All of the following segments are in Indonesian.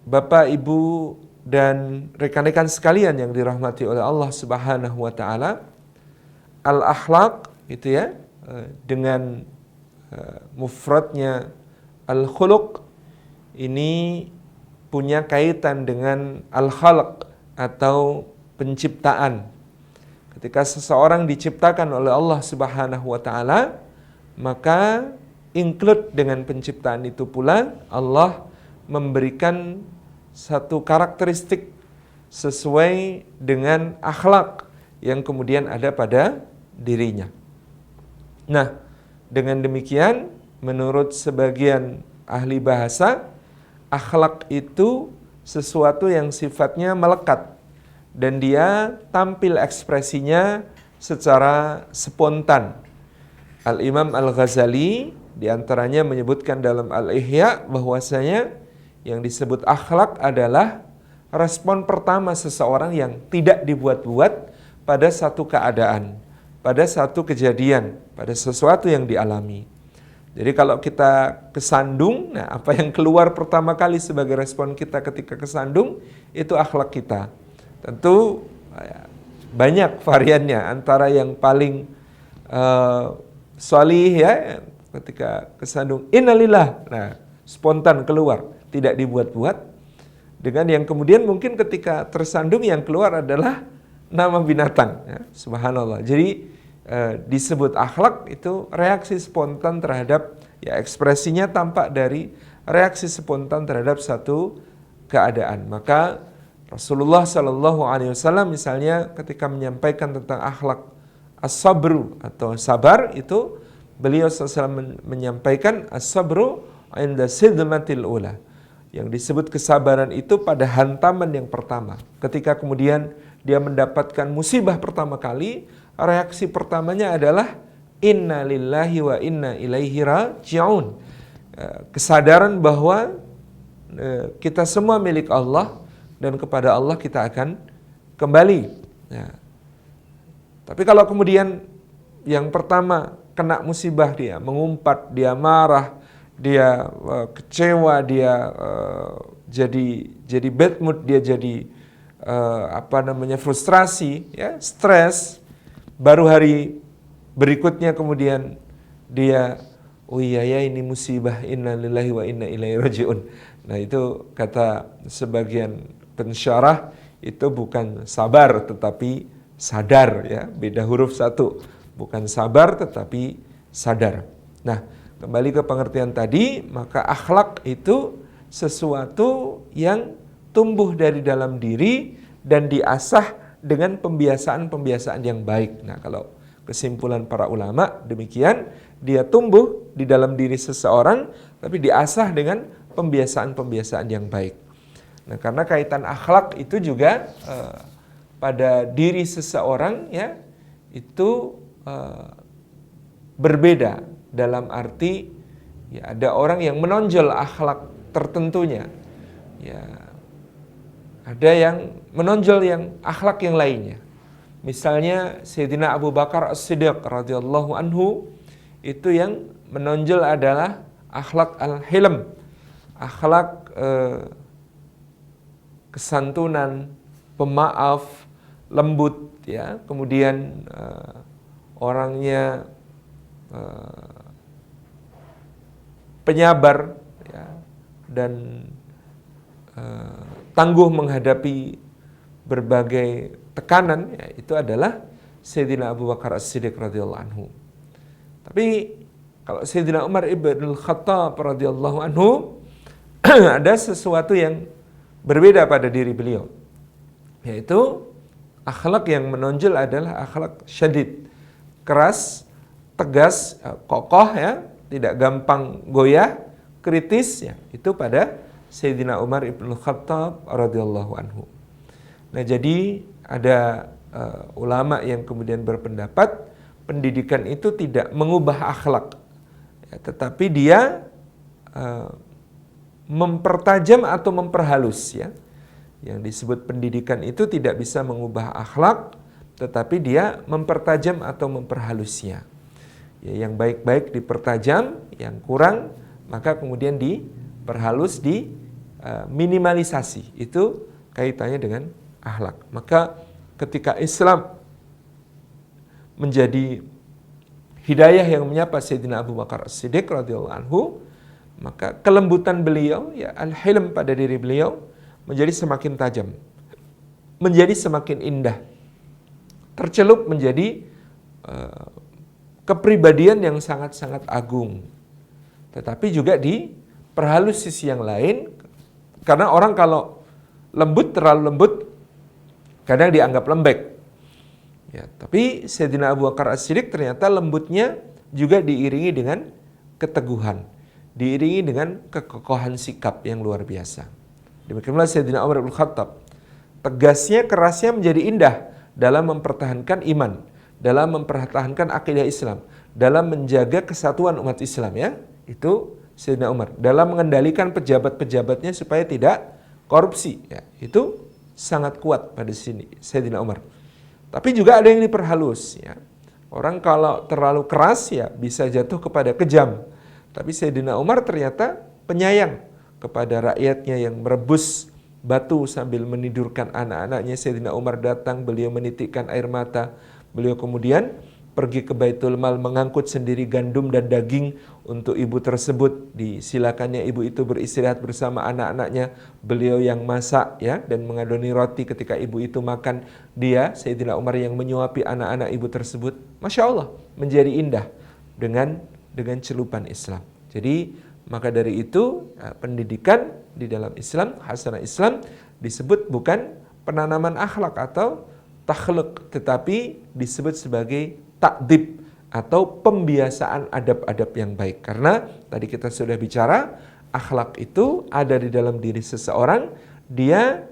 Bapak, Ibu, dan rekan-rekan sekalian yang dirahmati oleh Allah Subhanahu wa taala, al-akhlaq itu ya, dengan mufradnya al-khuluq ini punya kaitan dengan al-khalq atau penciptaan. Ketika seseorang diciptakan oleh Allah Subhanahu wa taala, maka include dengan penciptaan itu pula Allah memberikan satu karakteristik sesuai dengan akhlak yang kemudian ada pada dirinya. Nah, dengan demikian menurut sebagian ahli bahasa, akhlak itu sesuatu yang sifatnya melekat dan dia tampil ekspresinya secara spontan. Al-Imam Al-Ghazali diantaranya menyebutkan dalam Al-Ihya bahwasanya yang disebut akhlak adalah respon pertama seseorang yang tidak dibuat-buat pada satu keadaan, pada satu kejadian, pada sesuatu yang dialami. Jadi kalau kita kesandung, nah apa yang keluar pertama kali sebagai respon kita ketika kesandung, itu akhlak kita. Tentu banyak variannya, antara yang paling sholih ya, ketika kesandung innalillah, nah spontan keluar, tidak dibuat-buat. Dengan yang kemudian mungkin ketika tersandung yang keluar adalah nama binatang ya, subhanallah. Jadi disebut akhlak itu reaksi spontan terhadap, ya ekspresinya tampak dari reaksi spontan terhadap satu keadaan. Maka Rasulullah Shallallahu Alaihi Wasallam misalnya ketika menyampaikan tentang akhlak as-sabru atau sabar, itu beliau SAW menyampaikan as-sabru inda sidmatil ula, yang disebut kesabaran itu pada hantaman yang pertama. Ketika kemudian dia mendapatkan musibah pertama kali, reaksi pertamanya adalah inna lillahi wa inna ilaihi raji'un. Kesadaran bahwa kita semua milik Allah dan kepada Allah kita akan kembali. Ya. Tapi kalau kemudian yang pertama kena musibah, dia mengumpat, dia marah, dia kecewa, dia jadi bad mood, dia jadi frustrasi, ya, stres. Baru hari berikutnya kemudian dia, oh iya ya ini musibah, inna lillahi wa inna ilaihi raji'un. Nah itu kata sebagian pensyarah, itu bukan sabar tetapi sadar, ya, beda huruf satu, bukan sabar tetapi sadar. Nah, kembali ke pengertian tadi, maka akhlak itu sesuatu yang tumbuh dari dalam diri dan diasah dengan pembiasaan-pembiasaan yang baik. Nah, kalau kesimpulan para ulama demikian, dia tumbuh di dalam diri seseorang tapi diasah dengan pembiasaan-pembiasaan yang baik. Nah, karena kaitan akhlak itu juga pada diri seseorang, ya, itu berbeda dalam arti, ya, ada orang yang menonjol akhlak tertentunya, ya, ada yang menonjol yang akhlak yang lainnya. Misalnya Sayyidina Abu Bakar As-Siddiq radhiyallahu anhu, itu yang menonjol adalah akhlak al-hilm, akhlak kesantunan, pemaaf, lembut, ya, kemudian orangnya penyabar, ya, dan tangguh menghadapi berbagai tekanan, ya, itu adalah Sayyidina Abu Bakar As-Siddiq radhiyallahu anhu. Tapi kalau Sayyidina Umar ibn al-Khattab radhiyallahu anhu ada sesuatu yang berbeda pada diri beliau, yaitu akhlak yang menonjol adalah akhlak syadid, keras, tegas, kokoh, ya, tidak gampang goyah, kritis, ya, itu pada Sayyidina Umar ibn Khattab radhiyallahu anhu. Nah, jadi ada ulama yang kemudian berpendapat pendidikan itu tidak mengubah akhlak, ya, tetapi dia mempertajam atau memperhalus, ya. Yang disebut pendidikan itu tidak bisa mengubah akhlak, tetapi dia mempertajam atau memperhalusnya. Ya, yang baik-baik dipertajam, yang kurang maka kemudian diperhalus, minimalisasi. Itu kaitannya dengan akhlak. Maka ketika Islam menjadi hidayah yang menyapa Sayyidina Abu Bakar As-Siddiq radhiyallahu anhu, maka kelembutan beliau, ya al-hilm pada diri beliau menjadi semakin tajam, menjadi semakin indah, tercelup menjadi kepribadian yang sangat-sangat agung. Tetapi juga diperhalus sisi yang lain, karena orang kalau lembut, terlalu lembut, kadang dianggap lembek. Ya, tapi Sayyidina Abu Bakar As-Siddiq ternyata lembutnya juga diiringi dengan keteguhan, diiringi dengan kekokohan sikap yang luar biasa. Demikianlah Sayyidina Umar bin Khattab, tegasnya, kerasnya menjadi indah dalam mempertahankan iman, dalam mempertahankan akidah Islam, dalam menjaga kesatuan umat Islam, ya. Itu Sayyidina Umar. Dalam mengendalikan pejabat-pejabatnya supaya tidak korupsi, ya. Itu sangat kuat pada sini Sayyidina Umar. Tapi juga ada yang diperhalus, ya. Orang kalau terlalu keras, ya bisa jatuh kepada kejam. Tapi Sayyidina Umar ternyata penyayang kepada rakyatnya yang merebus batu sambil menidurkan anak-anaknya. Sayyidina Umar datang, beliau menitikkan air mata. Beliau kemudian pergi ke Baitul Mal, mengangkut sendiri gandum dan daging untuk ibu tersebut. Disilakannya ibu itu beristirahat bersama anak-anaknya. Beliau yang masak, ya, dan mengadoni roti ketika ibu itu makan. Dia, Sayyidina Umar, yang menyuapi anak-anak ibu tersebut. Masya Allah, menjadi indah dengan celupan Islam. Jadi maka dari itu pendidikan di dalam Islam, hasanah Islam, disebut bukan penanaman akhlak atau takhluk, tetapi disebut sebagai takdib atau pembiasaan adab-adab yang baik. Karena tadi kita sudah bicara, akhlak itu ada di dalam diri seseorang, dia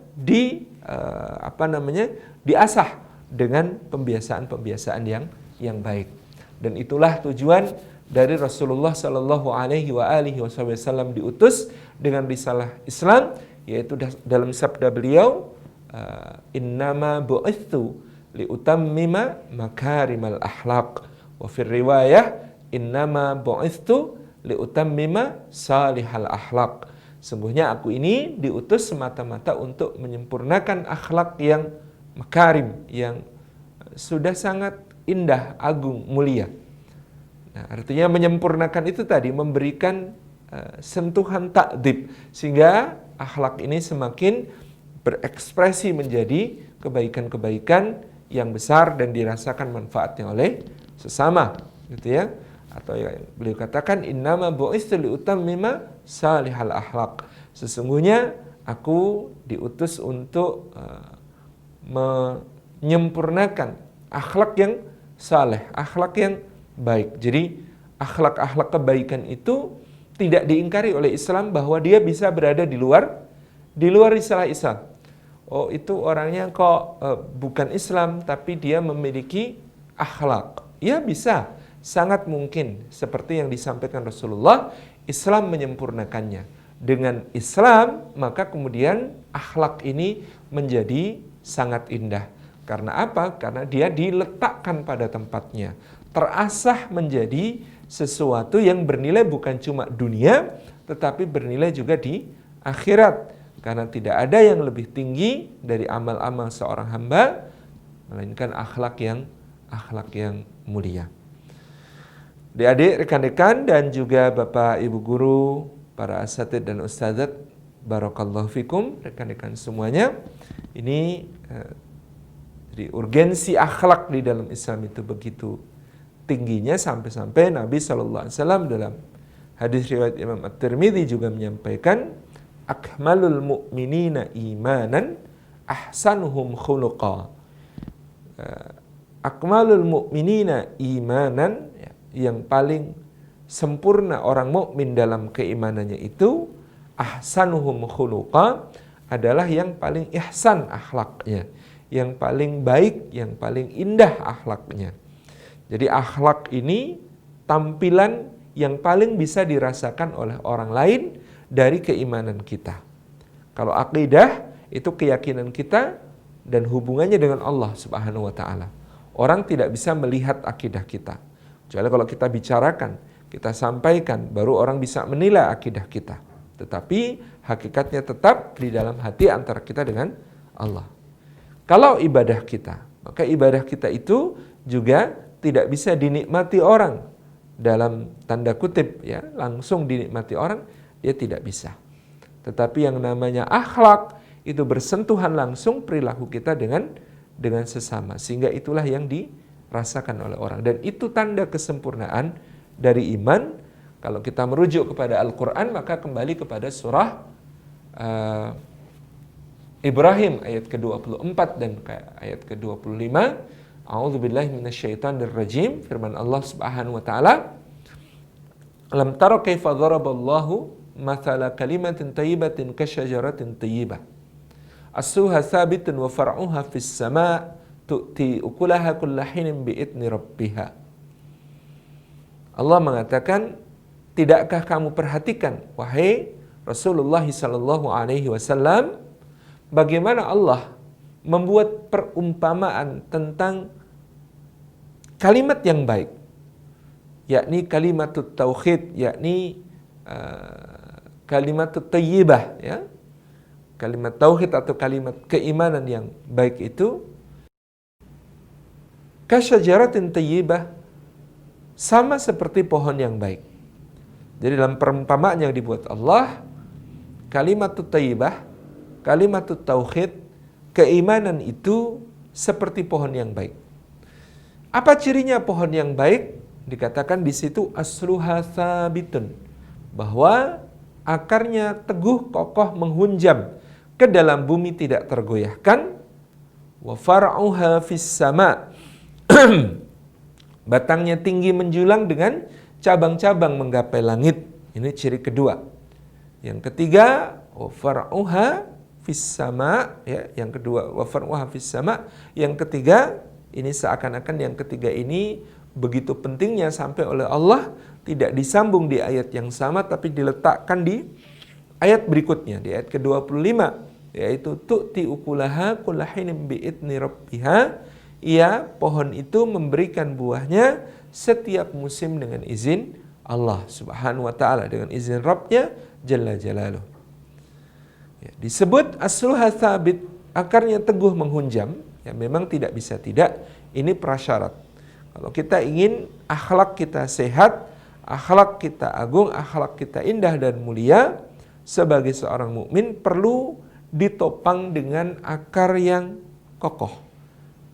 diasah dengan pembiasaan-pembiasaan yang baik. Dan itulah tujuan dari Rasulullah Shallallahu Alaihi Wasallam diutus dengan risalah Islam, yaitu dalam sabda beliau, innama bu'ithu liutammima makarimal akhlaq, wa fir riwayah innama bu'ithu liutammima salihal akhlaq. Sungguhnya aku ini diutus semata-mata untuk menyempurnakan akhlak yang makarim, yang sudah sangat indah, agung, mulia. Nah, artinya menyempurnakan itu tadi memberikan sentuhan takdib, sehingga akhlak ini semakin berekspresi menjadi kebaikan-kebaikan yang besar dan dirasakan manfaatnya oleh sesama, gitu ya. Atau yang beliau katakan, innama bu'itsu liutammima salihal akhlaq. Sesungguhnya aku diutus untuk menyempurnakan akhlak yang saleh, akhlak yang baik. Jadi akhlak-akhlak kebaikan itu tidak diingkari oleh Islam, bahwa dia bisa berada di luar risalah Islam. Oh, itu orangnya kok bukan Islam tapi dia memiliki akhlak. Ya bisa, sangat mungkin seperti yang disampaikan Rasulullah, Islam menyempurnakannya. Dengan Islam maka kemudian akhlak ini menjadi sangat indah. Karena apa? Karena dia diletakkan pada tempatnya, terasah menjadi sesuatu yang bernilai bukan cuma dunia, tetapi bernilai juga di akhirat. Karena tidak ada yang lebih tinggi dari amal-amal seorang hamba, melainkan akhlak yang mulia. Adik-adik, rekan-rekan, dan juga Bapak Ibu guru, para asatidz dan ustadzat, barakallahu fikum, rekan-rekan semuanya. Ini jadi urgensi akhlak di dalam Islam itu begitu tingginya, sampai-sampai Nabi SAW dalam hadis riwayat Imam At-Tirmidzi juga menyampaikan, akmalul mu'minina imanan ahsanuhum khuluqa. Akmalul mu'minina imanan, yang paling sempurna orang mukmin dalam keimanannya itu, ahsanuhum khuluqa, adalah yang paling ihsan akhlaknya, yang paling baik, yang paling indah akhlaknya. Jadi akhlak ini tampilan yang paling bisa dirasakan oleh orang lain dari keimanan kita. Kalau akidah itu keyakinan kita dan hubungannya dengan Allah Subhanahu wa taala. Orang tidak bisa melihat akidah kita. Kecuali kalau kita bicarakan, kita sampaikan, baru orang bisa menilai akidah kita. tetapi hakikatnya tetap di dalam hati antara kita dengan Allah. Kalau ibadah kita, maka ibadah kita itu juga tidak bisa dinikmati orang dalam tanda kutip ya, langsung dinikmati orang, dia tidak bisa. Tetapi yang namanya akhlak itu bersentuhan langsung perilaku kita dengan sesama, sehingga itulah yang dirasakan oleh orang, dan itu tanda kesempurnaan dari iman. Kalau kita merujuk kepada Al-Quran, maka kembali kepada surah Ibrahim ayat ke-24 dan ayat ke-25. A'udzubillahi minasyaitonirrajim. Firman Allah Subhanahu wa taala, "Alam tara kaifa dharaballahu mathala kalimatin thayyibatin kasyajaratin thayyibah. Asluha thabitun wa far'uha fis sama' tu'ti ukulaha kullahinin bi'idni rabbiha." Allah mengatakan, tidakkah kamu perhatikan wahai Rasulullah sallallahu alaihi wasallam, bagaimana Allah membuat perumpamaan tentang kalimat yang baik, yakni kalimatut tauhid, yakni kalimatut thayyibah ya. Kalimat tauhid atau kalimat keimanan yang baik itu kasyajaratin thayyibah, sama seperti pohon yang baik. Jadi dalam perumpamaan yang dibuat Allah, kalimatut thayyibah, kalimatut tauhid, keimanan itu seperti pohon yang baik. Apa cirinya pohon yang baik? Dikatakan di situ asluha tsabitun, bahwa akarnya teguh kokoh menghunjam ke dalam bumi tidak tergoyahkan. Wa far'uha fis sama', batangnya tinggi menjulang dengan cabang-cabang menggapai langit. Ini ciri kedua. Yang ketiga, wa far'uha fis sama', ya, yang kedua wa far'uha fis sama', yang ketiga ini seakan-akan yang ketiga ini begitu pentingnya sampai oleh Allah tidak disambung di ayat yang sama tapi diletakkan di ayat berikutnya, di ayat ke-25, yaitu tu'ti ukulaha kullahinin bi'idni rabbiha. Ia pohon itu memberikan buahnya setiap musim dengan izin Allah Subhanahu wa taala, dengan izin Rabbnya Jalla Jalaluh. Ya, disebut asluha tsabit, akarnya teguh menghunjam, ya memang tidak bisa tidak, ini prasyarat. Kalau kita ingin akhlak kita sehat, akhlak kita agung, akhlak kita indah dan mulia, sebagai seorang mukmin perlu ditopang dengan akar yang kokoh,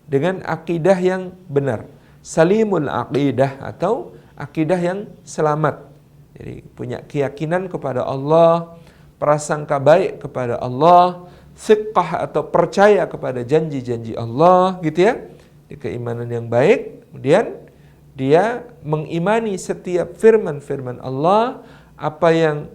dengan akidah yang benar, salimul aqidah atau akidah yang selamat. Jadi punya keyakinan kepada Allah, prasangka baik kepada Allah, thiqah atau percaya kepada janji-janji Allah, gitu ya. Di keimanan yang baik, kemudian dia mengimani setiap firman-firman Allah, apa yang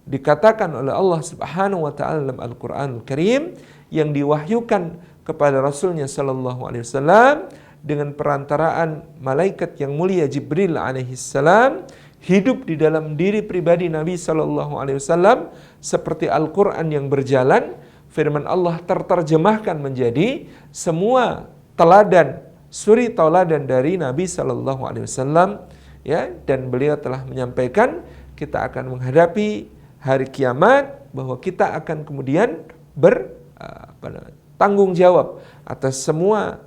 dikatakan oleh Allah Subhanahu wa taala dalam Al-Qur'anul Karim yang diwahyukan kepada Rasulnya sallallahu alaihi wasallam dengan perantaraan malaikat yang mulia Jibril alaihi salam, hidup di dalam diri pribadi Nabi sallallahu alaihi wasallam seperti Al-Qur'an yang berjalan. Firman Allah terterjemahkan menjadi semua teladan, suri tauladan dari Nabi sallallahu alaihi wasallam, ya, dan beliau telah menyampaikan kita akan menghadapi hari kiamat, bahwa kita akan kemudian bertanggung jawab atas semua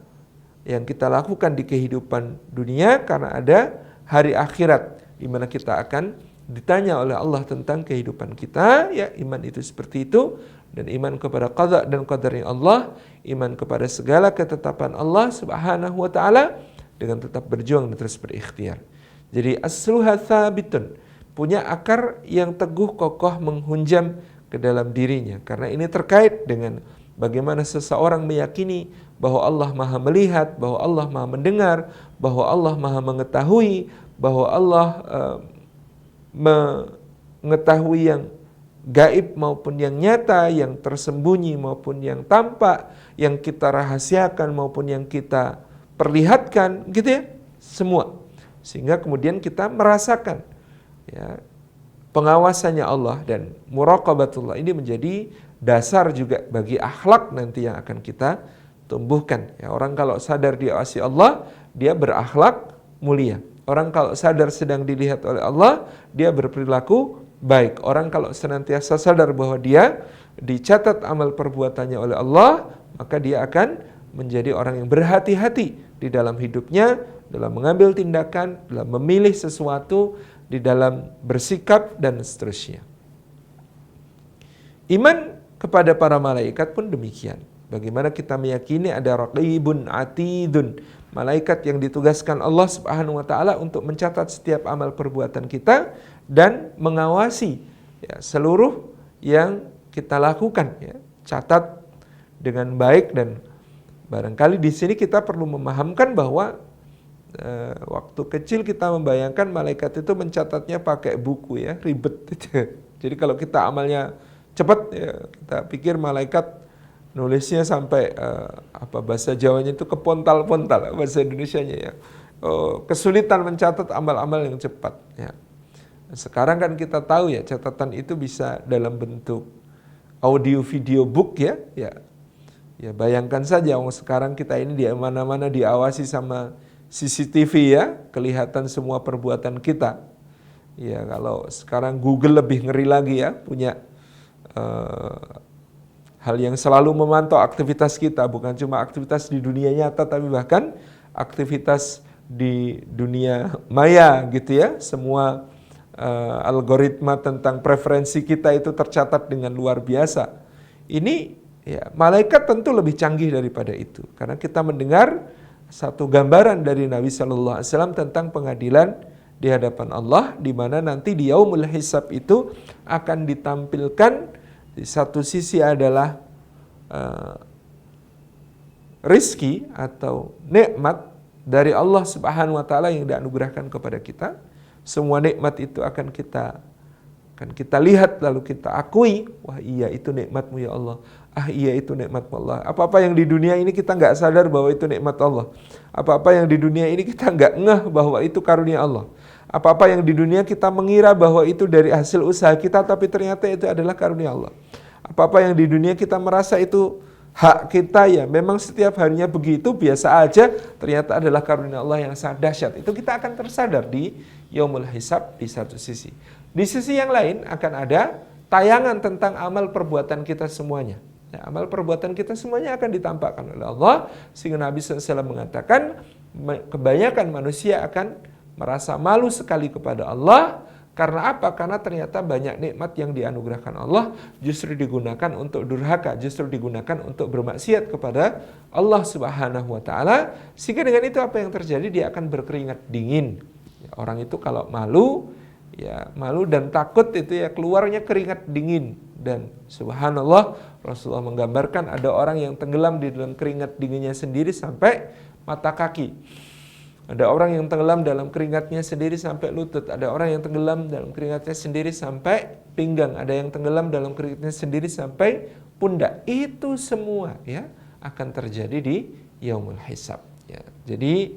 yang kita lakukan di kehidupan dunia, karena ada hari akhirat di mana kita akan ditanya oleh Allah tentang kehidupan kita. Ya, iman itu seperti itu, dan iman kepada qada dan qadarnya Allah, iman kepada segala ketetapan Allah Subhanahu wa taala, dengan tetap berjuang dan terus berikhtiar. Jadi asluha tsabitun, punya akar yang teguh kokoh menghunjam ke dalam dirinya. Karena ini terkait dengan bagaimana seseorang meyakini bahwa Allah Maha melihat, bahwa Allah Maha mendengar, bahwa Allah Maha mengetahui, bahwa Allah mengetahui yang gaib maupun yang nyata, yang tersembunyi maupun yang tampak, yang kita rahasiakan maupun yang kita perlihatkan, gitu ya, semua. Sehingga kemudian kita merasakan, ya, pengawasannya Allah, dan muraqabatullah ini menjadi dasar juga bagi akhlak nanti yang akan kita tumbuhkan. Ya, orang kalau sadar diawasi Allah, dia berakhlak mulia. Orang kalau sadar sedang dilihat oleh Allah, dia berperilaku baik. Orang kalau senantiasa sadar bahwa dia dicatat amal perbuatannya oleh Allah, maka dia akan menjadi orang yang berhati-hati di dalam hidupnya, dalam mengambil tindakan, dalam memilih sesuatu, di dalam bersikap, dan seterusnya. Iman kepada para malaikat pun demikian. Bagaimana kita meyakini ada raqibun atidun, malaikat yang ditugaskan Allah Subhanahu wa taala untuk mencatat setiap amal perbuatan kita dan mengawasi ya, seluruh yang kita lakukan ya. Catat dengan baik, dan barangkali di sini kita perlu memahamkan bahwa waktu kecil kita membayangkan malaikat itu mencatatnya pakai buku ya, ribet gitu. Jadi kalau kita amalnya cepat ya, kita pikir malaikat nulisnya sampai bahasa Jawanya itu kepontal-pontal, bahasa Indonesianya ya. Kesulitan mencatat amal-amal yang cepat ya. Sekarang kan kita tahu ya, catatan itu bisa dalam bentuk audio video book ya. Ya bayangkan saja sekarang kita ini di mana-mana diawasi sama CCTV ya, kelihatan semua perbuatan kita. Ya kalau sekarang Google lebih ngeri lagi ya, punya hal yang selalu memantau aktivitas kita, bukan cuma aktivitas di dunia nyata, tapi bahkan aktivitas di dunia maya gitu ya. Semua algoritma tentang preferensi kita itu tercatat dengan luar biasa. Ini ya, malaikat tentu lebih canggih daripada itu, karena kita mendengar satu gambaran dari Nabi Shallallahu Alaihi Wasallam tentang pengadilan di hadapan Allah, di mana nanti di yaumul hisab itu akan ditampilkan di satu sisi adalah rizki atau nikmat dari Allah Subhanahu Wa Taala yang dianugerahkan kepada kita. Semua nikmat itu akan kita lihat lalu kita akui, wah iya itu nikmatmu ya Allah. Ah iya itu nikmat Allah. Apa-apa yang di dunia ini kita nggak sadar bahwa itu nikmat Allah. Apa-apa yang di dunia ini kita nggak ngeh bahwa itu karunia Allah. Apa-apa yang di dunia kita mengira bahwa itu dari hasil usaha kita, tapi ternyata itu adalah karunia Allah. Apa-apa yang di dunia kita merasa itu hak kita ya, memang setiap harinya begitu biasa aja, ternyata adalah karunia Allah yang sangat dahsyat. Itu kita akan tersadar di yaumul hisab di satu sisi. Di sisi yang lain akan ada tayangan tentang amal perbuatan kita semuanya. Ya, amal perbuatan kita semuanya akan ditampakkan oleh Allah, sehingga Nabi SAW mengatakan kebanyakan manusia akan merasa malu sekali kepada Allah. Karena apa? Karena ternyata banyak nikmat yang dianugerahkan Allah justru digunakan untuk durhaka, justru digunakan untuk bermaksiat kepada Allah Subhanahu wa taala. Sehingga dengan itu apa yang terjadi? Dia akan berkeringat dingin. Ya, orang itu kalau malu, ya malu dan takut itu ya keluarnya keringat dingin. Dan subhanallah, Rasulullah menggambarkan ada orang yang tenggelam di dalam keringat dinginnya sendiri sampai mata kaki. Ada orang yang tenggelam dalam keringatnya sendiri sampai lutut. Ada orang yang tenggelam dalam keringatnya sendiri sampai pinggang. Ada yang tenggelam dalam keringatnya sendiri sampai pundak. Itu semua ya akan terjadi di yaumul hisab. Ya, jadi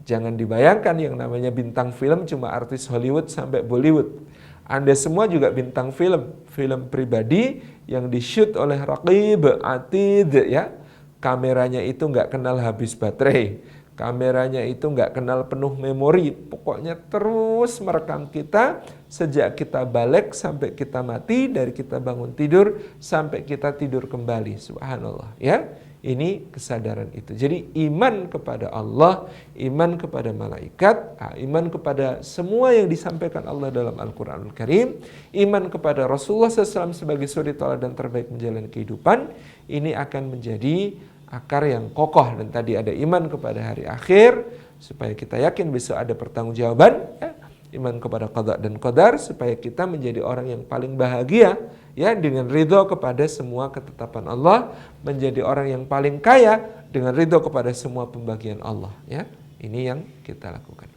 jangan dibayangkan yang namanya bintang film cuma artis Hollywood sampai Bollywood. Anda semua juga bintang film pribadi yang di-shoot oleh raqib atid ya. Kameranya itu nggak kenal habis baterai. Kameranya itu nggak kenal penuh memori. Pokoknya terus merekam kita sejak kita balik sampai kita mati, dari kita bangun tidur sampai kita tidur kembali. Subhanallah ya. Ini kesadaran itu. Jadi iman kepada Allah, iman kepada malaikat, iman kepada semua yang disampaikan Allah dalam Al-Quranul Karim, iman kepada Rasulullah SAW sebagai suri teladan terbaik menjalani kehidupan, ini akan menjadi akar yang kokoh. Dan tadi ada iman kepada hari akhir, supaya kita yakin besok ada pertanggungjawaban, ya. Iman kepada qada dan qadar, supaya kita menjadi orang yang paling bahagia ya dengan ridho kepada semua ketetapan Allah, menjadi orang yang paling kaya dengan ridho kepada semua pembagian Allah ya. Ini yang kita lakukan.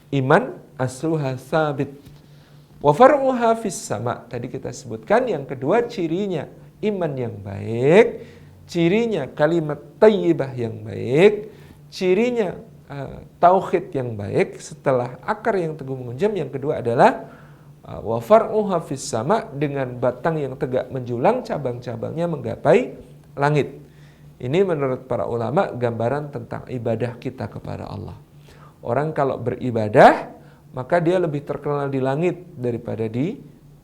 Iman asluha sabit wa far'uha fis sama. Tadi kita sebutkan yang kedua cirinya iman yang baik, cirinya kalimat thayyibah yang baik, cirinya tauhid yang baik setelah akar yang teguh menghujam. Yang kedua adalah wa far'uha fis sama, dengan batang yang tegak menjulang, cabang-cabangnya menggapai langit. Ini menurut para ulama gambaran tentang ibadah kita kepada Allah. Orang kalau beribadah maka dia lebih terkenal di langit daripada di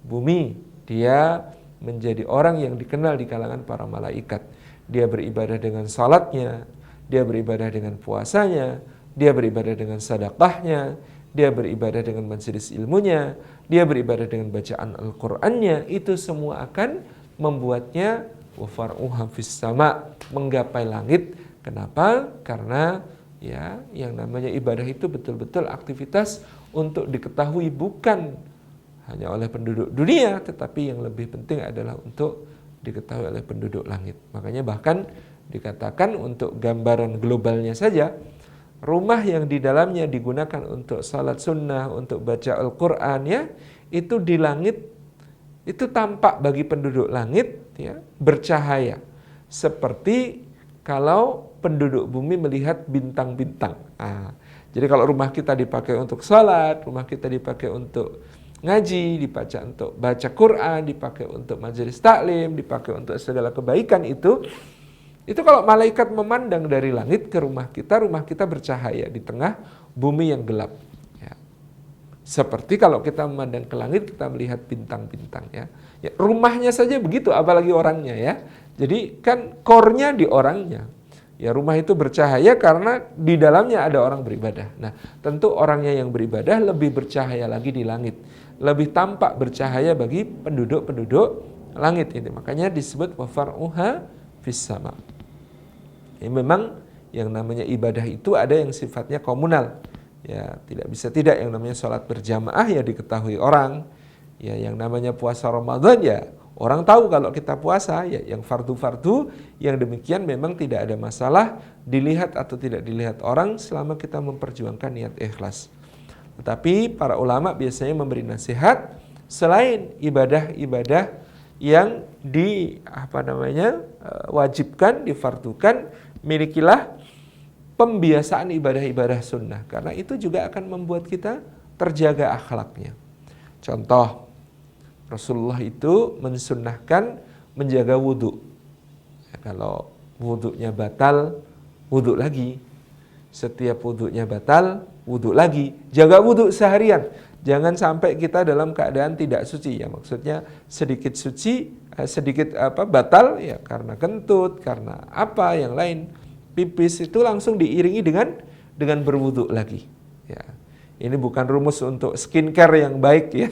bumi. Dia menjadi orang yang dikenal di kalangan para malaikat. Dia beribadah dengan salatnya, dia beribadah dengan puasanya, dia beribadah dengan sedekahnya, dia beribadah dengan majelis ilmunya, dia beribadah dengan bacaan Al-Qur'annya. Itu semua akan membuatnya wafar'uha fis sama, menggapai langit. Kenapa? Karena ya, yang namanya ibadah itu betul-betul aktivitas untuk diketahui bukan hanya oleh penduduk dunia, tetapi yang lebih penting adalah untuk diketahui oleh penduduk langit. Makanya bahkan dikatakan untuk gambaran globalnya saja, rumah yang di dalamnya digunakan untuk salat sunnah, untuk baca Al-Quran ya, itu di langit, itu tampak bagi penduduk langit ya, bercahaya. Seperti kalau penduduk bumi melihat bintang-bintang. Jadi kalau rumah kita dipakai untuk salat, rumah kita dipakai untuk ngaji, dibaca untuk baca Quran, dipakai untuk majelis taklim, dipakai untuk segala kebaikan itu kalau malaikat memandang dari langit ke rumah kita bercahaya di tengah bumi yang gelap. Ya. Seperti kalau kita memandang ke langit, kita melihat bintang-bintang. Ya. Ya, rumahnya saja begitu, apalagi orangnya ya. Jadi kan core-nya di orangnya. Ya, rumah itu bercahaya karena di dalamnya ada orang beribadah. Nah, tentu orangnya yang beribadah lebih bercahaya lagi di langit. Lebih tampak bercahaya bagi penduduk-penduduk langit ini. Makanya disebut wafar'uha fis sama. Ya, memang yang namanya ibadah itu ada yang sifatnya komunal. Ya, tidak bisa tidak yang namanya sholat berjamaah ya diketahui orang. Ya, yang namanya puasa Ramadan ya orang tahu kalau kita puasa. Ya, yang fardu-fardu yang demikian memang tidak ada masalah dilihat atau tidak dilihat orang selama kita memperjuangkan niat ikhlas. Tetapi para ulama biasanya memberi nasihat selain ibadah-ibadah yang wajibkan, difardukan, milikilah pembiasaan ibadah-ibadah sunnah, karena itu juga akan membuat kita terjaga akhlaknya. Contoh, Rasulullah itu mensunnahkan menjaga wudhu. Ya, kalau wudhunya batal, wudhu lagi. Setiap wudhunya batal, wudhu lagi. Jaga wudhu seharian. Jangan sampai kita dalam keadaan tidak suci. Ya, maksudnya sedikit suci, sedikit batal ya karena kentut, karena apa yang lain. Pipis itu langsung diiringi dengan berwudhu lagi. Ya. Ini bukan rumus untuk skincare yang baik ya.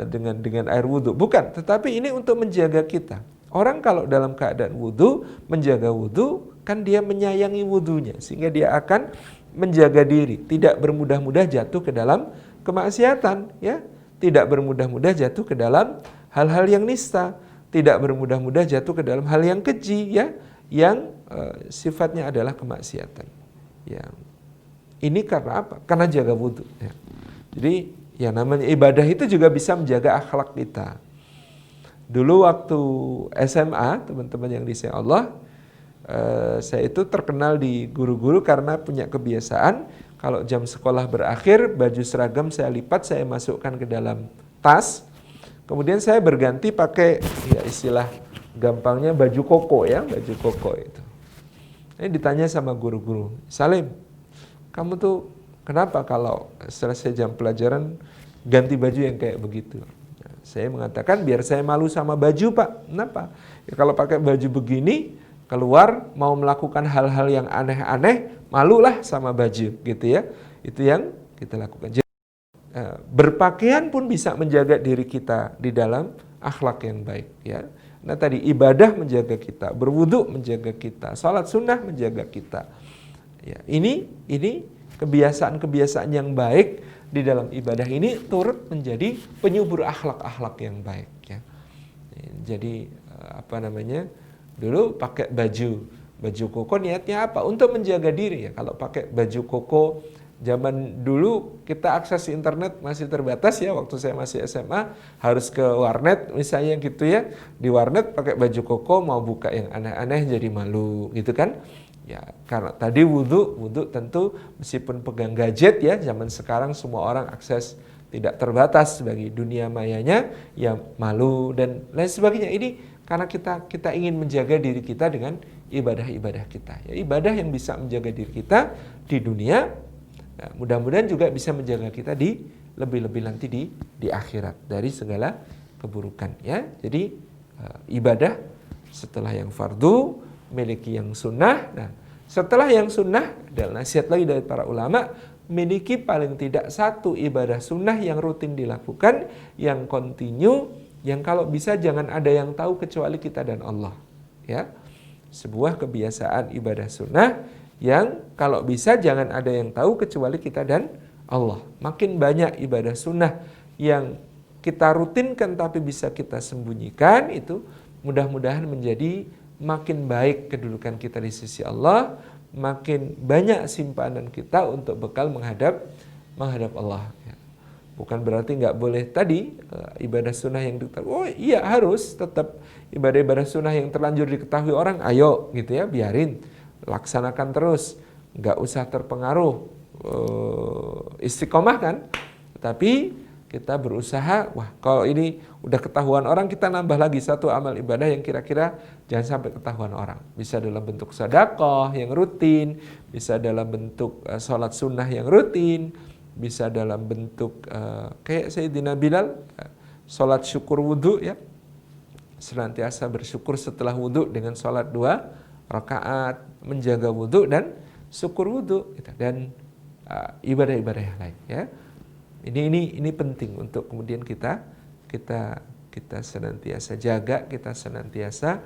dengan air wudhu. Bukan, tetapi ini untuk menjaga kita. Orang kalau dalam keadaan wudhu, menjaga wudhu, kan dia menyayangi wudhunya. Sehingga dia akan menjaga diri. Tidak bermudah-mudah jatuh ke dalam kemaksiatan. Ya. Tidak bermudah-mudah jatuh ke dalam hal-hal yang nista. Tidak bermudah-mudah jatuh ke dalam hal yang keji. Ya. Yang sifatnya adalah kemaksiatan. Ya. Ini karena apa? Karena jaga wudhu. Ya. Jadi yang namanya ibadah itu juga bisa menjaga akhlak kita. Dulu waktu SMA, teman-teman yang disayang Allah, saya itu terkenal di guru-guru karena punya kebiasaan kalau jam sekolah berakhir, baju seragam saya lipat, saya masukkan ke dalam tas. Kemudian saya berganti pakai ya istilah gampangnya baju koko ya, baju koko itu. Ini ditanya sama guru-guru, Salim, kamu tuh kenapa kalau selesai jam pelajaran ganti baju yang kayak begitu? Nah, saya mengatakan biar saya malu sama baju, Pak. Kenapa? Ya, kalau pakai baju begini keluar mau melakukan hal-hal yang aneh-aneh, malulah sama baju gitu ya. Itu yang kita lakukan. Jadi, berpakaian pun bisa menjaga diri kita di dalam akhlak yang baik ya. Nah tadi ibadah menjaga kita, berwudu menjaga kita, salat sunnah menjaga kita. Ya, ini kebiasaan-kebiasaan yang baik di dalam ibadah ini turut menjadi penyubur akhlak-akhlak yang baik ya. Jadi dulu pakai baju koko niatnya apa? Untuk menjaga diri ya. Kalau pakai baju koko zaman dulu kita akses internet masih terbatas ya, waktu saya masih SMA harus ke warnet misalnya gitu ya. Di warnet pakai baju koko mau buka yang aneh-aneh jadi malu gitu kan. Ya, karena tadi wudhu tentu meskipun pegang gadget ya, zaman sekarang semua orang akses tidak terbatas bagi dunia mayanya, ya malu dan lain sebagainya. Ini karena kita ingin menjaga diri kita dengan ibadah-ibadah kita. Ya, ibadah yang bisa menjaga diri kita di dunia Nah, mudah-mudahan juga bisa menjaga kita di lebih-lebih nanti di akhirat dari segala keburukan ya. Jadi ibadah setelah yang fardu, miliki yang sunnah. Nah, setelah yang sunnah adalah nasihat lagi dari para ulama, miliki paling tidak satu ibadah sunnah yang rutin dilakukan, yang kontinu, yang kalau bisa jangan ada yang tahu kecuali kita dan Allah ya. Sebuah kebiasaan ibadah sunnah yang kalau bisa jangan ada yang tahu kecuali kita dan Allah. Makin banyak ibadah sunnah yang kita rutinkan tapi bisa kita sembunyikan, itu mudah-mudahan menjadi makin baik kedudukan kita di sisi Allah, makin banyak simpanan kita untuk bekal menghadap Allah. Bukan berarti nggak boleh tadi ibadah sunnah yang diketahui. Oh iya, harus tetap ibadah-ibadah sunnah yang terlanjur diketahui orang, ayo gitu ya, biarin, laksanakan terus, nggak usah terpengaruh, istiqomah kan. Tapi kita berusaha, wah kalau ini udah ketahuan orang, kita nambah lagi satu amal ibadah yang kira-kira jangan sampai ketahuan orang. Bisa dalam bentuk sedekah yang rutin, bisa dalam bentuk sholat sunnah yang rutin, bisa dalam bentuk kayak Sayyidina Bilal, sholat syukur wudhu ya, senantiasa bersyukur setelah wudhu dengan sholat 2 rakaat, menjaga wudhu dan syukur wudhu gitu. Dan ibadah-ibadah yang lain ya. Ini penting untuk kemudian kita senantiasa jaga, kita senantiasa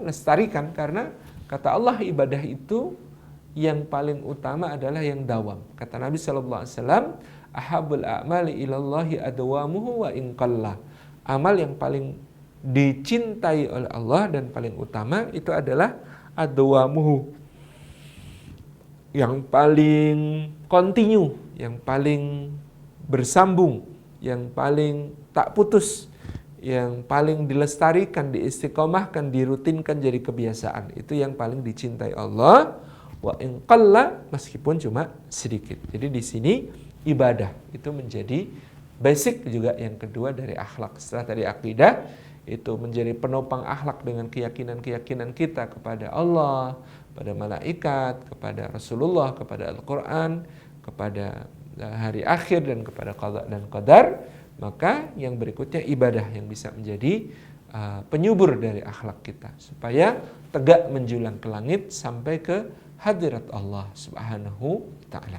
lestarikan, karena kata Allah ibadah itu yang paling utama adalah yang dawam. Kata Nabi SAW, ahabul a'mali ilallahi adwamuhu wa inqallah. Amal yang paling dicintai oleh Allah dan paling utama itu adalah adwamuhu, yang paling kontinu, yang paling bersambung, yang paling tak putus, yang paling dilestarikan, diistiqomahkan, dirutinkan jadi kebiasaan. Itu yang paling dicintai Allah. Wa in qalla, meskipun cuma sedikit. Jadi di sini ibadah itu menjadi basic juga yang kedua dari akhlak. Setelah tadi akidah, itu menjadi penopang akhlak dengan keyakinan-keyakinan kita kepada Allah, kepada malaikat, kepada Rasulullah, kepada Al-Quran, kepada hari akhir, dan kepada qada dan qadar. Maka yang berikutnya ibadah yang bisa menjadi penyubur dari akhlak kita, supaya tegak menjulang ke langit sampai ke hadirat Allah Subhanahu wa ta'ala.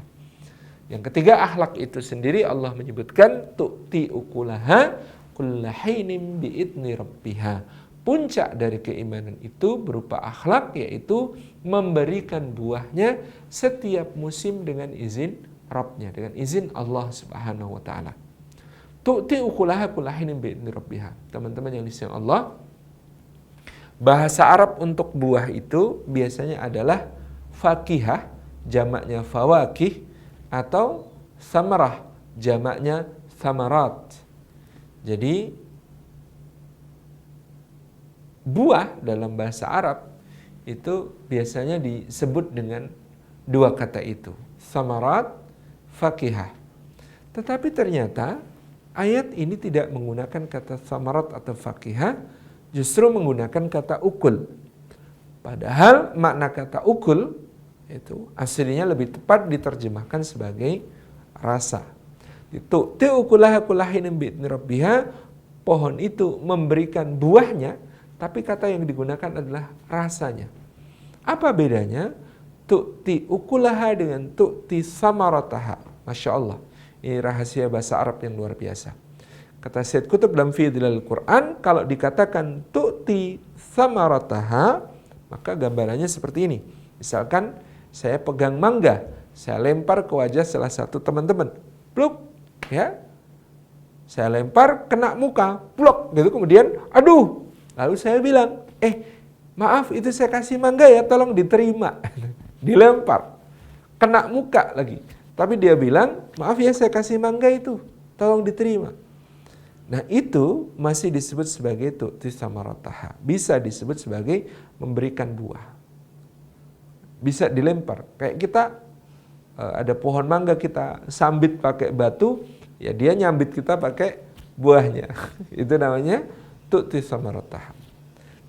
Yang ketiga, akhlak itu sendiri Allah menyebutkan tu'ti ukulaha kullahinin bi'idni rabbiha. Puncak dari keimanan itu berupa akhlak, yaitu memberikan buahnya setiap musim dengan izin Rabbnya, dengan izin Allah Subhanahu wa ta'ala. Tu'ti ukulaha kullahinin bi'idni rabbiha. Teman-teman yang disayang Allah, bahasa Arab untuk buah itu biasanya adalah fakihah, jamaknya fawakih, atau samarah, jamaknya samarat. Jadi buah dalam bahasa Arab itu biasanya disebut dengan 2 kata itu, samarat, fakihah. Tetapi ternyata ayat ini tidak menggunakan kata samarat atau fakihah, justru menggunakan kata ukul. Padahal makna kata ukul itu aslinya lebih tepat diterjemahkan sebagai rasa. Itu tu'ukulaha kullahinin bi'idni rabbiha, pohon itu memberikan buahnya, tapi kata yang digunakan adalah rasanya. Apa bedanya tu'ti ukulaha dengan tu'ti samarataha? Masya Allah, ini rahasia bahasa Arab yang luar biasa. Kata Syed Qutb dalam Fidlil Quran, kalau dikatakan tu'ti samarataha, maka gambarannya seperti ini. Misalkan saya pegang mangga, saya lempar ke wajah salah satu teman-teman, pluk, ya, saya lempar kena muka, pluk, gitu, kemudian, aduh, lalu saya bilang, maaf itu saya kasih mangga ya, tolong diterima, dilempar, kena muka lagi, tapi dia bilang, maaf ya saya kasih mangga itu, tolong diterima. Nah itu masih disebut sebagai tu'ti samarataha, bisa disebut sebagai memberikan buah. Bisa dilempar, kayak kita ada pohon mangga, kita sambit pakai batu, ya dia nyambit kita pakai buahnya. Itu namanya tu'ti samarataha.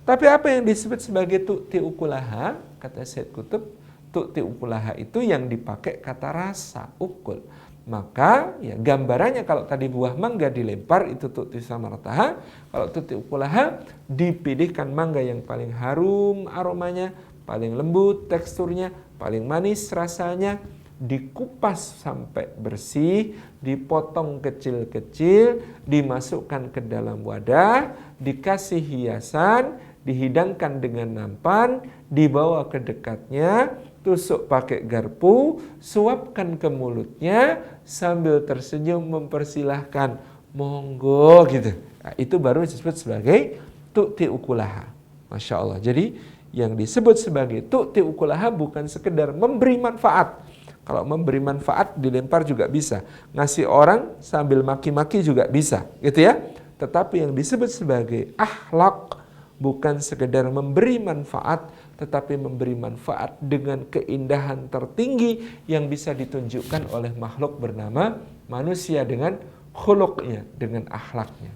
Tapi apa yang disebut sebagai tu'ti ukulaha, kata Syed Qutb, tu'ti ukulaha itu yang dipakai kata rasa, ukul. Maka ya gambarannya kalau tadi buah mangga dilempar itu tu'ti samarataha, kalau tu'ti ukulaha dipilihkan mangga yang paling harum aromanya, paling lembut teksturnya, paling manis rasanya, dikupas sampai bersih, dipotong kecil-kecil, dimasukkan ke dalam wadah, dikasih hiasan, dihidangkan dengan nampan, dibawa ke dekatnya, tusuk pakai garpu, suapkan ke mulutnya sambil tersenyum mempersilahkan, monggo gitu. Nah, itu baru disebut sebagai tu'ti ukulaha. Masya Allah. Jadi yang disebut sebagai tu'ti ukulaha bukan sekedar memberi manfaat. Kalau memberi manfaat dilempar juga bisa, ngasih orang sambil maki-maki juga bisa, gitu ya. Tetapi yang disebut sebagai akhlak bukan sekedar memberi manfaat, tetapi memberi manfaat dengan keindahan tertinggi yang bisa ditunjukkan oleh makhluk bernama manusia dengan khuluqnya, dengan akhlaknya.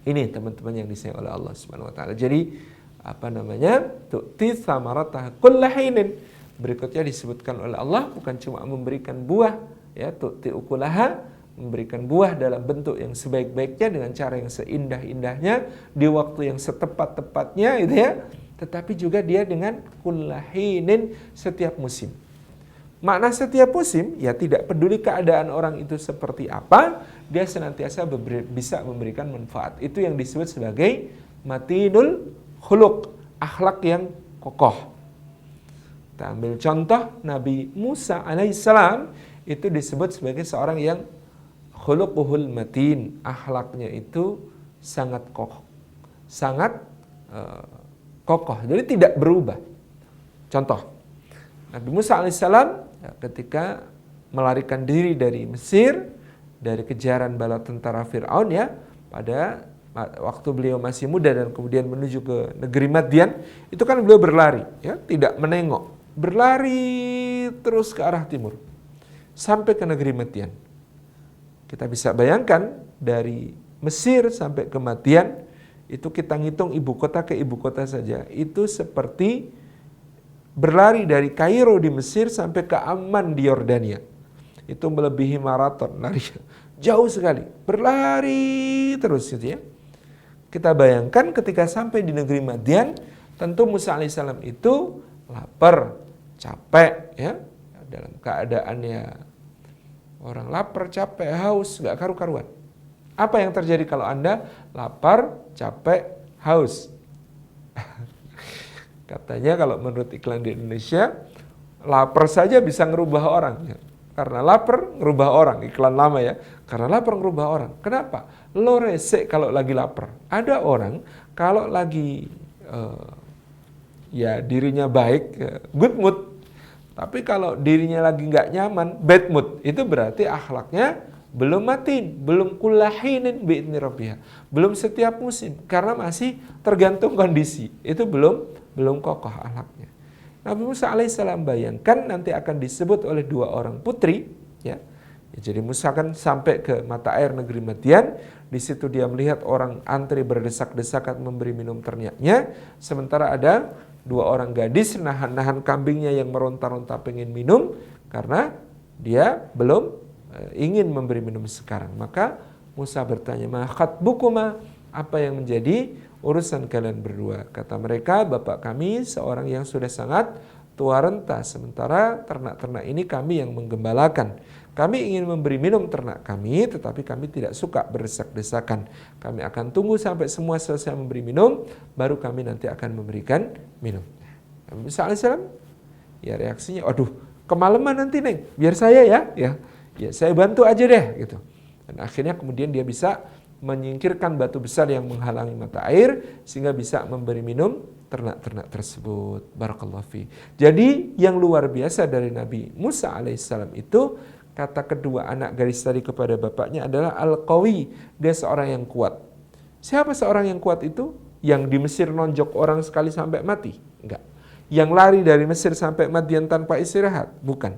Ini teman-teman yang disayang oleh Allah Subhanahu wa taala. Jadi tu'ti samarataha kullahinin. Berikutnya disebutkan oleh Allah bukan cuma memberikan buah, ya, tu'ti ukulaha, memberikan buah dalam bentuk yang sebaik-baiknya dengan cara yang seindah-indahnya di waktu yang setepat-tepatnya, gitu ya. Tetapi juga dia dengan kullahinin, setiap musim. Makna setiap musim, ya tidak peduli keadaan orang itu seperti apa, dia senantiasa bisa memberikan manfaat. Itu yang disebut sebagai matinul khuluq, akhlak yang kokoh. Kita ambil contoh Nabi Musa alaihissalam, itu disebut sebagai seorang yang khuluquhul matin, akhlaknya itu sangat kokoh, sangat kokoh, jadi tidak berubah. Contoh, Nabi Musa alaihissalam ketika melarikan diri dari Mesir, dari kejaran bala tentara Fir'aun, ya, pada waktu beliau masih muda dan kemudian menuju ke negeri Madian, itu kan beliau berlari, ya, tidak menengok, berlari terus ke arah timur sampai ke negeri Madian. Kita bisa bayangkan dari Mesir sampai ke Madian, itu kita ngitung ibu kota ke ibu kota saja, itu seperti berlari dari Kairo di Mesir sampai ke Amman di Yordania. Itu melebihi maraton lari. Jauh sekali. Berlari terus, gitu ya. Kita bayangkan ketika sampai di negeri Madian, tentu Musa alaihissalam itu lapar, capek, ya. Dalam keadaannya orang lapar, capek, haus, gak karu-karuan. Apa yang terjadi kalau Anda lapar, capek, haus? Katanya kalau menurut iklan di Indonesia, lapar saja bisa ngerubah orang. Ya. Karena lapar ngerubah orang, iklan lama ya. Karena lapar ngerubah orang. Kenapa? Lo resek kalau lagi lapar. Ada orang kalau lagi ya dirinya baik, good mood. Tapi kalau dirinya lagi nggak nyaman, bad mood. Itu berarti akhlaknya belum matin, belum kullahinin bi'idni rabbihah. Belum setiap musim, karena masih tergantung kondisi. Itu belum kokoh akhlaknya. Nabi Musa alaihissalam bayangkan nanti akan disebut oleh dua orang putri, ya. Jadi Musa akan sampai ke mata air negeri Madian. Di situ dia melihat orang antri berdesak-desakan memberi minum ternaknya, sementara ada dua orang gadis nahan-nahan kambingnya yang meronta-ronta pengen minum karena dia belum ingin memberi minum sekarang. Maka Musa bertanya, "Ma khatbukuma?" Apa yang menjadi urusan kalian berdua? Kata mereka, "Bapak kami seorang yang sudah sangat tua renta, sementara ternak-ternak ini kami yang menggembalakan. Kami ingin memberi minum ternak kami, tetapi kami tidak suka berdesak-desakan. Kami akan tunggu sampai semua selesai memberi minum, baru kami nanti akan memberikan minum." Nabi Musa alaihissalam, ya reaksinya, "Aduh, kemalaman nanti Neng, biar saya ya saya bantu aja deh," gitu. Dan akhirnya kemudian dia bisa menyingkirkan batu besar yang menghalangi mata air sehingga bisa memberi minum ternak-ternak tersebut. Barakallahu fi. Jadi yang luar biasa dari Nabi Musa alaihissalam itu, kata kedua anak gadis tadi kepada bapaknya adalah al-qawi, dia seorang yang kuat. Siapa seorang yang kuat itu? Yang di Mesir nonjok orang sekali sampai mati? Enggak. Yang lari dari Mesir sampai Madian tanpa istirahat? Bukan.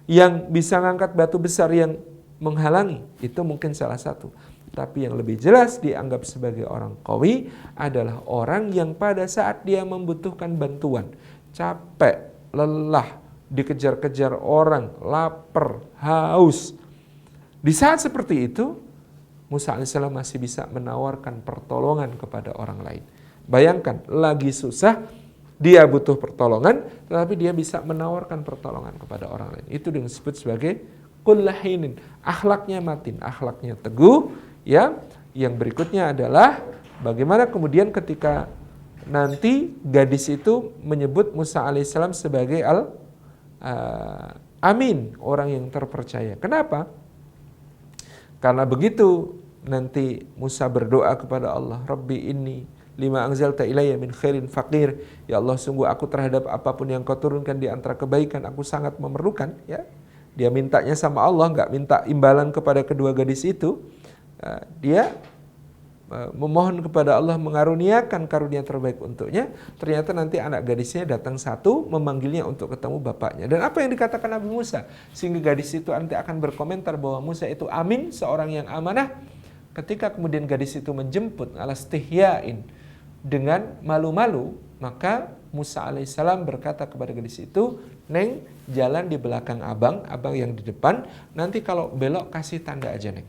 Yang bisa ngangkat batu besar yang menghalangi? Itu mungkin salah satu. Tapi yang lebih jelas dianggap sebagai orang qawi adalah orang yang pada saat dia membutuhkan bantuan, capek, lelah, dikejar-kejar orang, lapar, haus. Di saat seperti itu, Musa alaihissalam masih bisa menawarkan pertolongan kepada orang lain. Bayangkan, lagi susah, dia butuh pertolongan, tetapi dia bisa menawarkan pertolongan kepada orang lain. Itu disebut sebagai kullahinin, akhlaknya matin, akhlaknya teguh. Ya, yang berikutnya adalah bagaimana kemudian ketika nanti gadis itu menyebut Musa alaihissalam sebagai amin, orang yang terpercaya. Kenapa? Karena begitu nanti Musa berdoa kepada Allah, Rabbi inni lima anzalta ilayya min khairin faqir. Ya Allah, sungguh aku terhadap apapun yang kau turunkan di antara kebaikan, aku sangat memerlukan. Ya, dia mintanya sama Allah, nggak minta imbalan kepada kedua gadis itu. Dia memohon kepada Allah mengaruniakan karunia terbaik untuknya. Ternyata nanti anak gadisnya datang satu memanggilnya untuk ketemu bapaknya. Dan apa yang dikatakan Nabi Musa? Sehingga gadis itu nanti akan berkomentar bahwa Musa itu amin, seorang yang amanah. Ketika kemudian gadis itu menjemput alastihyain, dengan malu-malu, maka Musa alaihissalam berkata kepada gadis itu, Neng, jalan di belakang abang yang di depan, nanti kalau belok kasih tanda aja, Neng.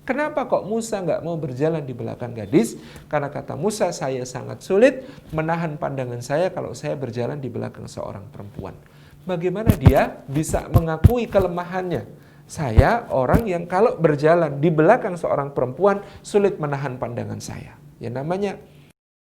Kenapa kok Musa nggak mau berjalan di belakang gadis? Karena kata Musa, saya sangat sulit menahan pandangan saya kalau saya berjalan di belakang seorang perempuan. Bagaimana dia bisa mengakui kelemahannya? Saya orang yang kalau berjalan di belakang seorang perempuan sulit menahan pandangan saya. Ya namanya,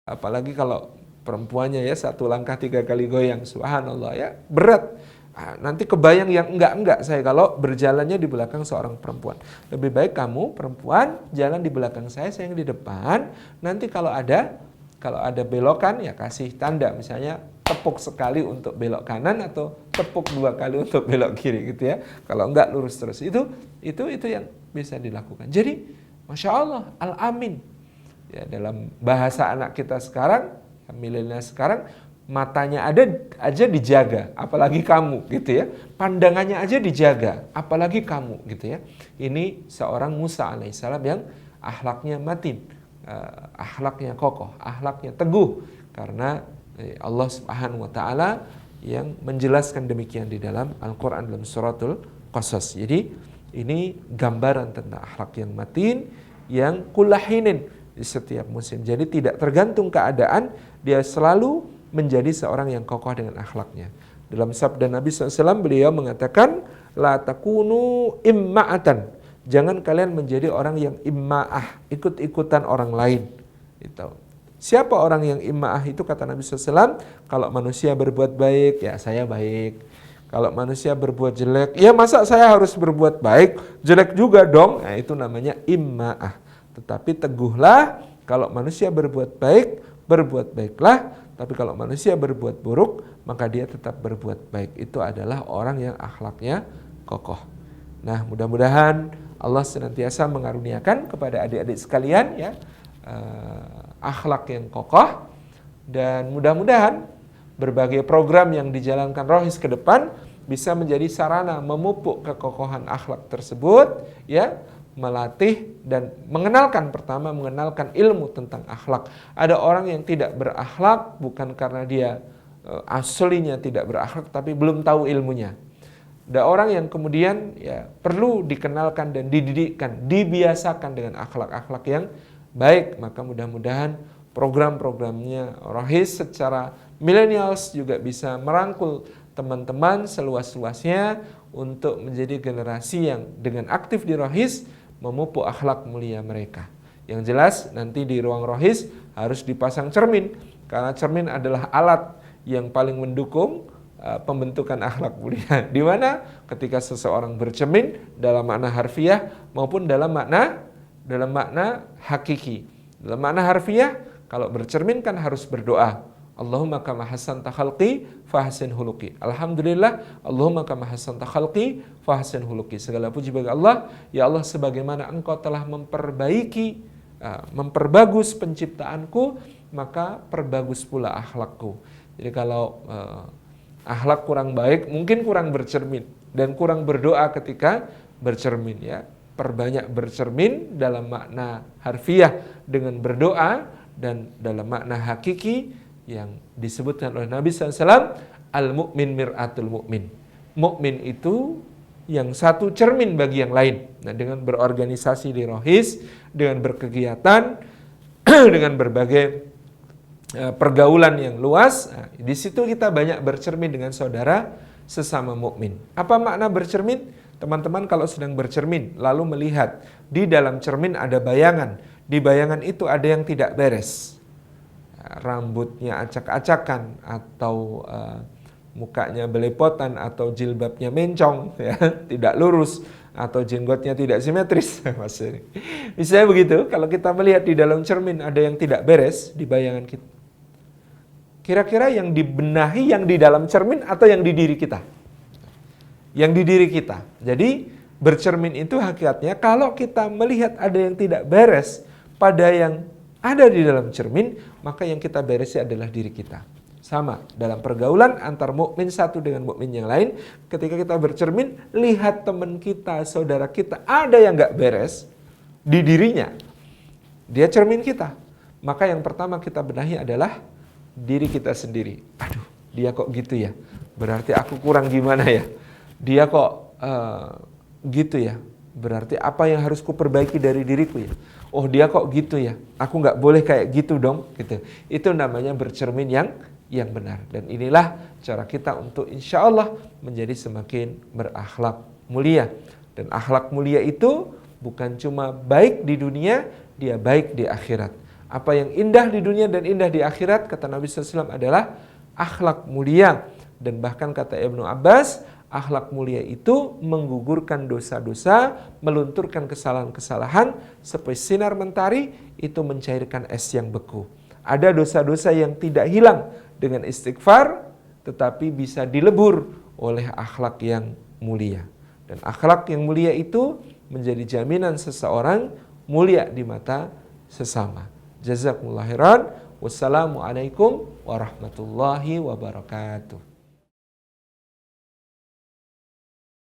apalagi kalau perempuannya ya satu langkah 3 kali goyang, subhanallah ya, berat. Nanti kebayang yang enggak saya kalau berjalannya di belakang seorang perempuan. Lebih baik kamu perempuan jalan di belakang saya yang di depan. Nanti kalau ada belokan ya kasih tanda, misalnya tepuk sekali untuk belok kanan atau tepuk 2 kali untuk belok kiri gitu ya. Kalau enggak lurus terus. Itu yang bisa dilakukan. Jadi Masya Allah, Al-Amin. Ya, dalam bahasa anak kita sekarang, milenial sekarang, matanya aja dijaga, apalagi kamu gitu ya. Pandangannya aja dijaga, apalagi kamu gitu ya. Ini seorang Musa alaihissalam yang akhlaknya matin, akhlaknya kokoh, akhlaknya teguh. Karena Allah subhanahu wa ta'ala yang menjelaskan demikian di dalam Al-Quran dalam suratul Qasas. Jadi ini gambaran tentang akhlak yang matin, yang kulahinin di setiap musim. Jadi tidak tergantung keadaan, dia selalu menjadi seorang yang kokoh dengan akhlaknya. Dalam sabda Nabi SAW beliau mengatakan, La takunu imma'atan. Jangan kalian menjadi orang yang imma'ah, ikut-ikutan orang lain. Itu. Siapa orang yang imma'ah itu? Kata Nabi SAW, kalau manusia berbuat baik, ya saya baik. Kalau manusia berbuat jelek, ya masa saya harus berbuat baik? Jelek juga dong. Nah, itu namanya imma'ah. Tetapi teguhlah, kalau manusia berbuat baik, berbuat baiklah. Tapi kalau manusia berbuat buruk, maka dia tetap berbuat baik. Itu adalah orang yang akhlaknya kokoh. Nah, mudah-mudahan Allah senantiasa mengaruniakan kepada adik-adik sekalian ya akhlak yang kokoh, dan mudah-mudahan berbagai program yang dijalankan Rohis ke depan bisa menjadi sarana memupuk kekokohan akhlak tersebut ya. Melatih dan mengenalkan ilmu tentang akhlak. Ada orang yang tidak berakhlak bukan karena dia aslinya tidak berakhlak, tapi belum tahu ilmunya. Ada orang yang kemudian ya perlu dikenalkan dan dididikkan, dibiasakan dengan akhlak-akhlak yang baik. Maka mudah-mudahan program-programnya Rohis secara millennials juga bisa merangkul teman-teman seluas-luasnya untuk menjadi generasi yang dengan aktif di Rohis memupuk akhlak mulia mereka. Yang jelas nanti di ruang Rohis harus dipasang cermin, karena cermin adalah alat yang paling mendukung pembentukan akhlak mulia. Di mana ketika seseorang bercermin dalam makna harfiah maupun dalam makna hakiki. Dalam makna harfiah, kalau bercermin kan harus berdoa. Allahumma kama hasanta khalqi fahsin huluki. Alhamdulillah, Allahumma kama hasanta khalqi fahsin huluki. Segala puji bagi Allah, ya Allah, sebagaimana Engkau telah memperbagus penciptaanku, maka perbagus pula akhlakku. Jadi kalau akhlak kurang baik, mungkin kurang bercermin dan kurang berdoa ketika bercermin ya. Perbanyak bercermin dalam makna harfiah dengan berdoa, dan dalam makna hakiki yang disebutkan oleh Nabi SAW, al-mu'min mir'atul mu'min. Mukmin itu yang satu cermin bagi yang lain. Nah, dengan berorganisasi di Rohis, dengan berkegiatan, dengan berbagai pergaulan yang luas, nah, di situ kita banyak bercermin dengan saudara sesama mukmin. Apa makna bercermin? Teman-teman kalau sedang bercermin lalu melihat di dalam cermin ada bayangan, di bayangan itu ada yang tidak beres, rambutnya acak-acakan atau mukanya belepotan atau jilbabnya mencong, ya, tidak lurus atau jenggotnya tidak simetris. Maksudnya, misalnya begitu, kalau kita melihat di dalam cermin ada yang tidak beres di bayangan kita, kira-kira yang dibenahi yang di dalam cermin atau yang di diri kita? Yang di diri kita. Jadi bercermin itu hakikatnya kalau kita melihat ada yang tidak beres pada yang ada di dalam cermin, maka yang kita beresi adalah diri kita. Sama dalam pergaulan antar mukmin satu dengan mukmin yang lain, ketika kita bercermin, lihat teman kita, saudara kita ada yang nggak beres di dirinya, dia cermin kita. Maka yang pertama kita benahi adalah diri kita sendiri. Aduh, dia kok gitu ya? Berarti aku kurang gimana ya? Dia kok gitu ya? Berarti apa yang harus kuperbaiki dari diriku ya? Oh, dia kok gitu ya? Aku nggak boleh kayak gitu dong. Gitu. Itu namanya bercermin yang benar. Dan inilah cara kita untuk insya Allah menjadi semakin berakhlak mulia. Dan akhlak mulia itu bukan cuma baik di dunia, dia baik di akhirat. Apa yang indah di dunia dan indah di akhirat, kata Nabi SAW, adalah akhlak mulia. Dan bahkan kata Ibnu Abbas, akhlak mulia itu menggugurkan dosa-dosa, melunturkan kesalahan-kesalahan, seperti sinar mentari itu mencairkan es yang beku. Ada dosa-dosa yang tidak hilang dengan istighfar, tetapi bisa dilebur oleh akhlak yang mulia. Dan akhlak yang mulia itu menjadi jaminan seseorang mulia di mata sesama. Jazakumullah khairan. Wassalamualaikum warahmatullahi wabarakatuh.